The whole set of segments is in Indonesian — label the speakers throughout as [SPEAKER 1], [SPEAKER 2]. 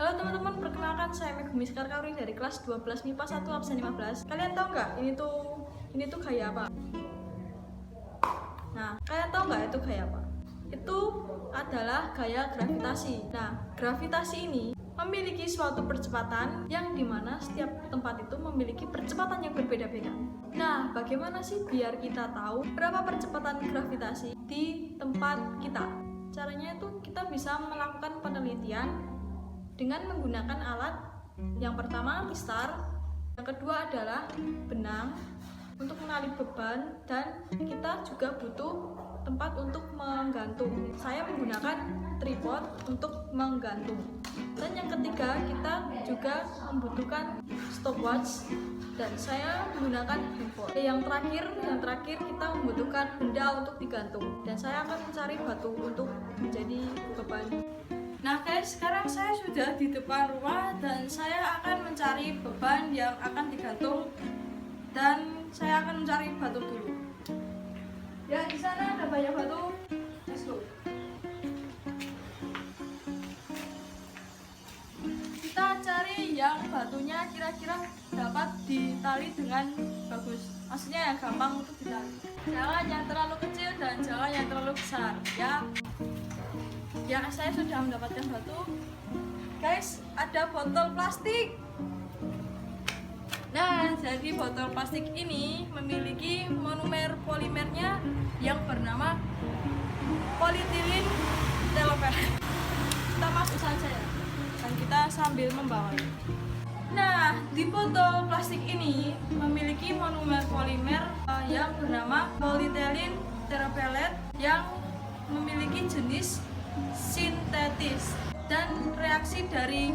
[SPEAKER 1] Halo teman-teman, perkenalkan saya Megumi Miskar Kauri dari kelas 12 MIPA 1 absen 15. Kalian tahu nggak ini tuh gaya apa? Nah, kalian tahu nggak itu gaya apa? Itu adalah gaya gravitasi. Nah, gravitasi ini memiliki suatu percepatan yang dimana setiap tempat itu memiliki percepatan yang berbeda-beda. Nah, bagaimana sih biar kita tahu berapa percepatan gravitasi di tempat kita? Caranya itu kita bisa melakukan penelitian dengan menggunakan alat yang pertama mistar, yang kedua adalah benang untuk menarik beban, dan kita juga butuh tempat untuk menggantung. Saya menggunakan tripod untuk menggantung. Dan yang ketiga, kita juga membutuhkan stopwatch dan saya menggunakan handphone. Yang terakhir kita membutuhkan benda untuk digantung dan saya akan mencari batu untuk menjadi beban. Nah guys, sekarang saya sudah di depan rumah dan saya akan mencari beban yang akan digantung dan saya akan mencari batu dulu. Ya, di sana ada banyak batu. Let's go. Kita cari yang batunya kira-kira dapat ditali dengan bagus. Maksudnya yang gampang untuk ditali. Jangan yang terlalu kecil dan jangan yang terlalu besar, ya. Ya, saya sudah mendapatkan batu. Guys, ada botol plastik. Nah, jadi botol plastik ini memiliki monomer polimernya yang bernama polyethylene terephthalate. Kita masuk saja ya, dan kita sambil membawanya. Nah, di botol plastik ini memiliki monomer polimer yang bernama polyethylene terephthalate yang memiliki jenis sintetis, dan reaksi dari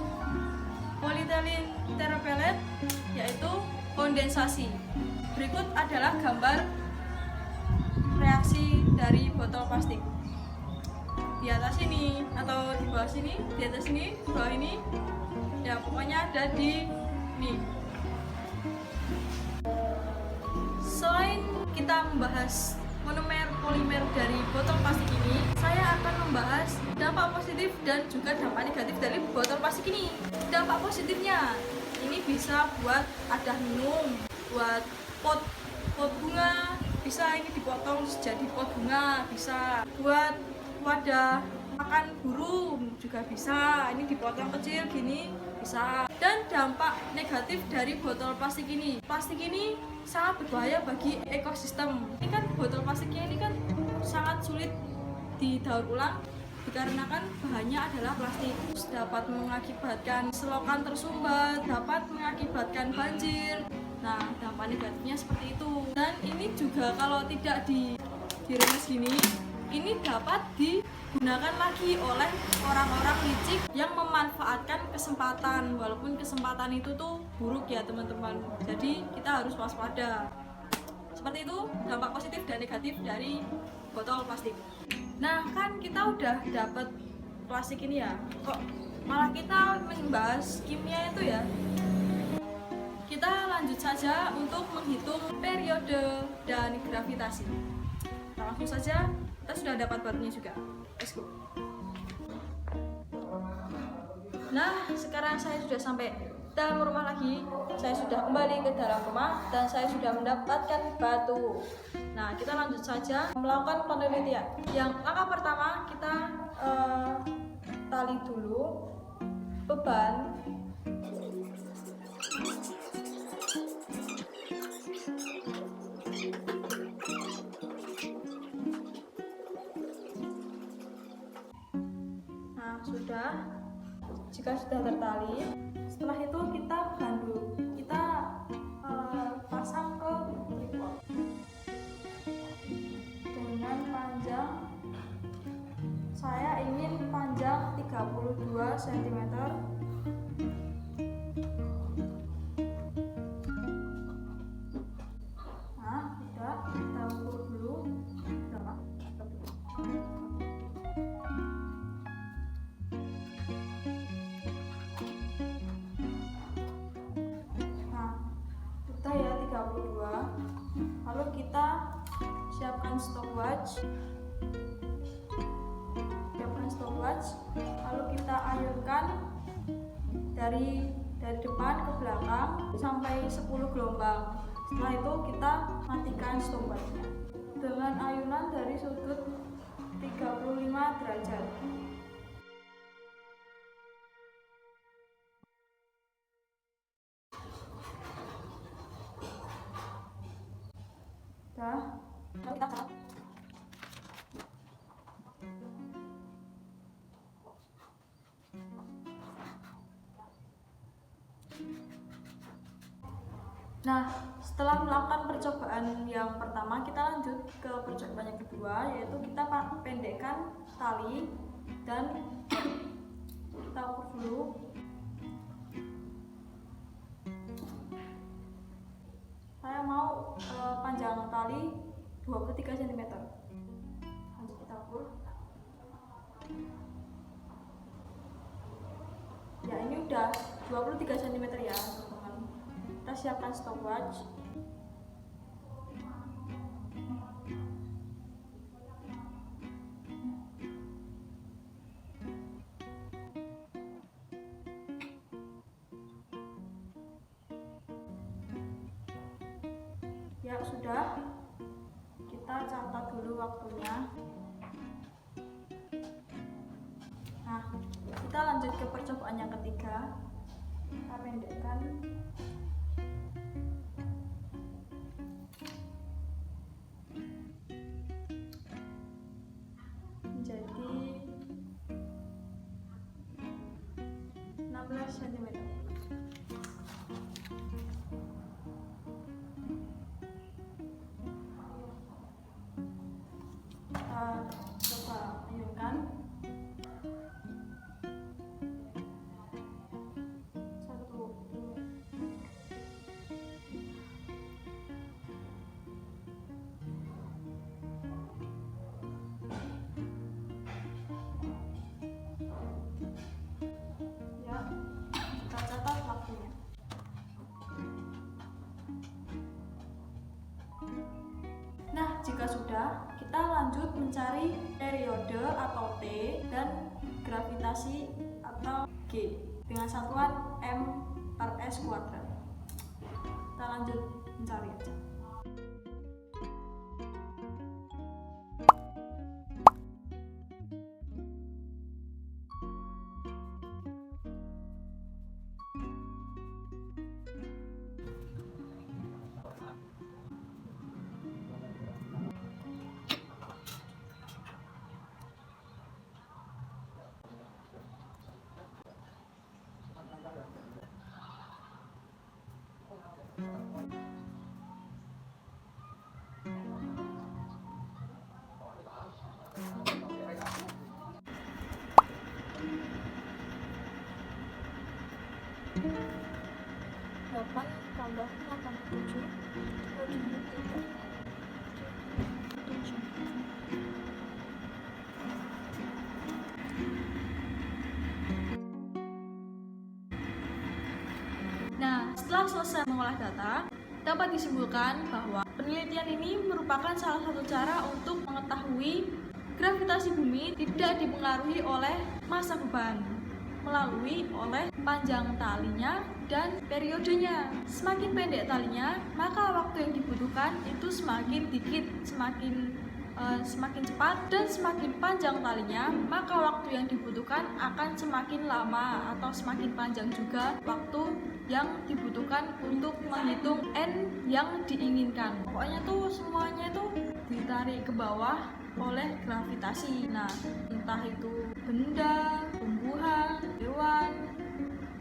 [SPEAKER 1] polyethylene terephthalate yaitu kondensasi. Berikut adalah gambar reaksi dari botol plastik. Di atas ini atau di bawah sini, di atas ini, di bawah ini, ya pokoknya ada di ini. Selain kita membahas monomer polimer dari botol plastik ini, saya akan membahas dampak positif dan juga dampak negatif dari botol plastik ini. Dampak positifnya, ini bisa buat wadah minum, buat pot bunga, bisa ini dipotong jadi pot bunga, bisa buat wadah makan burung juga bisa, ini dipotong kecil gini bisa. Dan dampak negatif dari botol plastik ini sangat berbahaya bagi ekosistem. Ini kan botol plastiknya ini kan sangat sulit didaur ulang dikarenakan bahannya adalah plastik. Dapat mengakibatkan selokan tersumbat, dapat mengakibatkan banjir. Nah, dampak negatifnya seperti itu. Dan ini juga kalau tidak diremes gini, ini dapat digunakan lagi oleh orang-orang licik yang memanfaatkan kesempatan, walaupun kesempatan itu tuh buruk ya teman-teman. Jadi kita harus waspada. Seperti itu dampak positif dan negatif dari botol plastik. Nah, kan kita udah dapat plastik ini ya, kok malah kita membahas kimia itu ya. Kita lanjut saja untuk menghitung periode dan gravitasi. Nah, langsung saja, kita sudah dapat batunya juga. Let's go. Nah, sekarang saya sudah sampai dalam rumah lagi. Saya sudah kembali ke dalam rumah dan saya sudah mendapatkan batu. Nah, kita lanjut saja melakukan penelitian. Yang langkah pertama, kita tali dulu beban. Sudah, jika sudah tertali, setelah itu kita gandung, kita pasang ke tripod dengan panjang, saya ingin panjang 32 cm. Nah, sudah, kita ukur dulu berapa. Lalu kita siapkan stopwatch, lalu kita ayunkan dari depan ke belakang sampai 10 gelombang. Setelah itu kita matikan stopwatchnya dengan ayunan dari sudut 35 derajat. Nah, setelah melakukan percobaan yang pertama, kita lanjut ke percobaan yang kedua, yaitu kita pendekkan tali dan kita ukur dulu. Saya mau panjang tali 23 cm. Lanjut kita ukur. Ya, ini udah 23 cm ya, teman-teman. Kita siapkan stopwatch. Ya sudah, kita catat dulu waktunya. Nah, kita lanjut ke percobaan yang ketiga. Kita pendekkan menjadi 16 cm. Coba ayunkan. Ya, kita catat waktunya. Nah, jika sudah, kita lanjut mencari periode atau T dan gravitasi atau G dengan satuan m/s². Kita lanjut mencari aja. Delapan tambah 87 lebih 7. Nah, setelah selesai mengolah data, dapat disimpulkan bahwa penelitian ini merupakan salah satu cara untuk mengetahui gravitasi bumi tidak dipengaruhi oleh massa beban melalui oleh panjang talinya dan periodenya. Semakin pendek talinya, maka waktu yang dibutuhkan itu semakin dikit, semakin cepat, dan semakin panjang talinya, maka waktu yang dibutuhkan akan semakin lama atau semakin panjang juga waktu yang dibutuhkan untuk menghitung N yang diinginkan. Pokoknya tuh semuanya tuh ditarik ke bawah oleh gravitasi. Nah, entah itu benda, tumbuhan, hewan,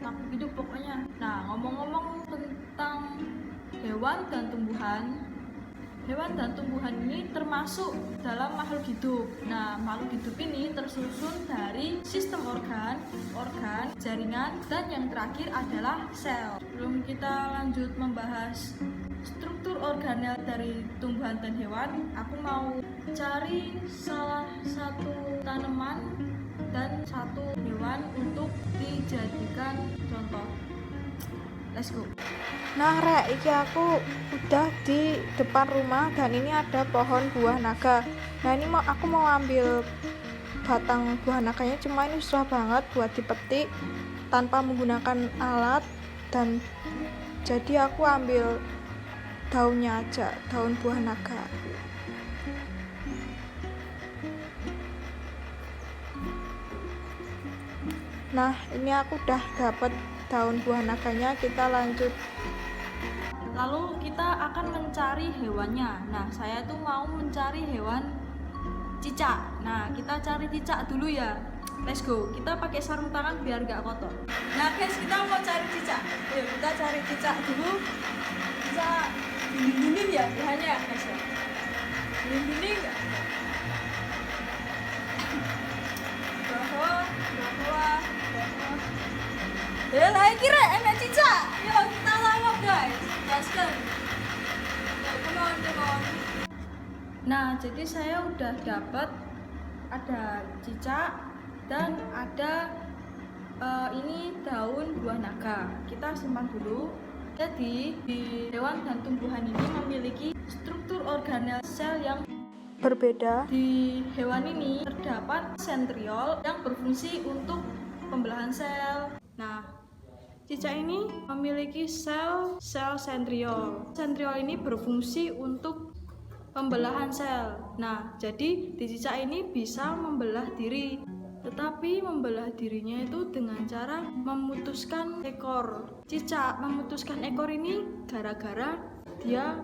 [SPEAKER 1] makhluk hidup pokoknya. Nah, ngomong-ngomong tentang hewan dan tumbuhan ini termasuk dalam makhluk hidup. Nah, makhluk hidup ini tersusun dari sistem organ, jaringan, dan yang terakhir adalah sel. Sebelum kita lanjut membahas struktur organel dari tumbuhan dan hewan, aku mau cari salah satu tanaman dan satu hewan untuk dijadikan contoh. Let's go.
[SPEAKER 2] Nah, Rek, iki aku udah di depan rumah dan ini ada pohon buah naga. Nah, ini aku mau ambil batang buah naganya, cuma ini susah banget buat dipetik. tanpa menggunakan alat, dan jadi aku ambil daunnya aja, daun buah naga. Nah, ini aku udah dapat daun buah naganya, kita lanjut.
[SPEAKER 1] Lalu kita akan mencari hewannya. Nah, saya tuh mau mencari hewan cicak. Nah, kita cari cicak dulu ya. Let's go. Kita pakai sarung tangan biar gak kotor. Nah guys, kita mau cari cicak. Yuk kita cari cicak dulu. Bisa dinding-dinding ya buahnya ya guys ya. Dinding-dinding gak? Bawah. Ya lah kira enak cicak. Yuk kita tangkap guys. Gaskan. Come on. Nah, jadi saya udah dapat ada cicak dan ada ini daun buah naga. Kita simpan dulu. Jadi di hewan dan tumbuhan ini memiliki struktur organel sel yang
[SPEAKER 2] Berbeda.
[SPEAKER 1] di hewan ini terdapat sentriol yang berfungsi untuk pembelahan sel. Nah, cicak ini memiliki sel sentriol. Sentriol ini berfungsi untuk pembelahan sel. Nah, jadi di cicak ini bisa membelah diri. Tetapi membelah dirinya itu dengan cara memutuskan ekor. Cicak memutuskan ekor ini gara-gara dia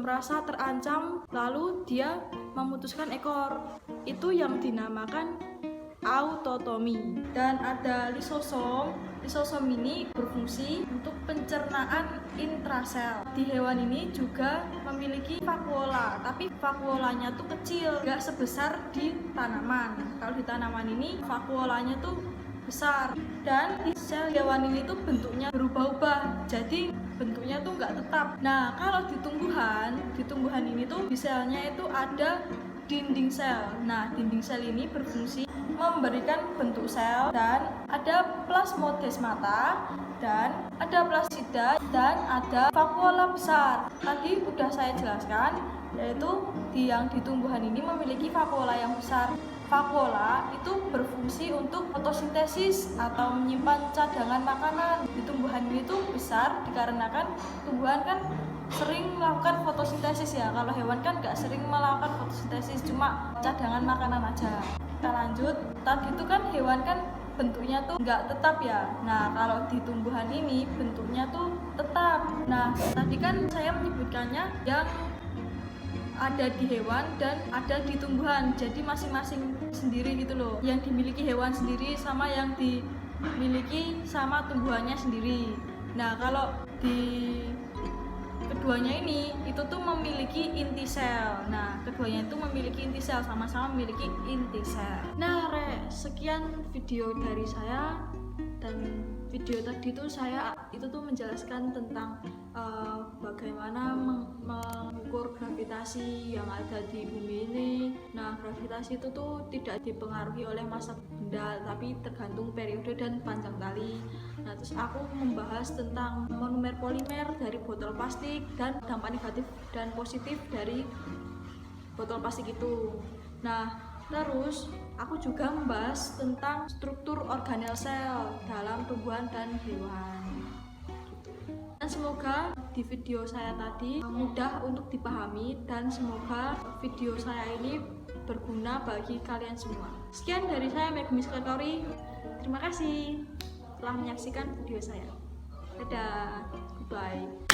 [SPEAKER 1] merasa terancam, lalu dia memutuskan ekor. Itu yang dinamakan autotomi. Dan ada lisosom. Lisosom ini berfungsi untuk pencernaan intrasel. Di hewan ini juga memiliki vakuola, tapi vakuolanya tuh kecil, gak sebesar di tanaman. Kalau di tanaman ini vakuolanya tuh besar, dan di sel hewan ini tuh bentuknya berubah-ubah, jadi bentuknya tuh nggak tetap. Nah, kalau di tumbuhan ini tuh di selnya itu ada dinding sel. Nah, dinding sel ini berfungsi memberikan bentuk sel, dan ada plasmodesmata, dan ada plasida, dan ada vakuola besar. Tadi udah saya jelaskan, yaitu yang di tumbuhan ini memiliki vakuola yang besar. Vakuola itu berfungsi untuk fotosintesis atau menyimpan cadangan makanan. Di tumbuhan ini tuh besar dikarenakan tumbuhan kan sering melakukan fotosintesis ya. Kalau hewan kan nggak sering melakukan fotosintesis, cuma cadangan makanan aja. Kita lanjut. Tadi itu kan hewan kan bentuknya tuh nggak tetap ya. Nah, kalau di tumbuhan ini bentuknya tuh tetap. Nah, tadi kan saya menyebutkannya yang ada di hewan dan ada di tumbuhan, jadi masing-masing sendiri gitu loh. Yang dimiliki hewan sendiri sama yang dimiliki sama tumbuhannya sendiri. Nah, kalau di keduanya ini itu tuh memiliki inti sel. Nah, keduanya itu memiliki inti sel, sama-sama memiliki inti sel. Nah, sekian video dari saya. Dan video tadi tuh saya itu tuh menjelaskan tentang bagaimana mengukur gravitasi yang ada di bumi ini. Nah, gravitasi itu tuh tidak dipengaruhi oleh massa benda, tapi tergantung periode dan panjang tali. Nah, terus aku membahas tentang monomer polimer dari botol plastik dan dampak negatif dan positif dari botol plastik itu. Nah, terus aku juga membahas tentang struktur organel sel dalam tumbuhan dan hewan. Dan semoga di video saya tadi mudah untuk dipahami, dan semoga video saya ini berguna bagi kalian semua. Sekian dari saya, Megumi Sekretori. Terima kasih telah menyaksikan video saya. Dadah, goodbye.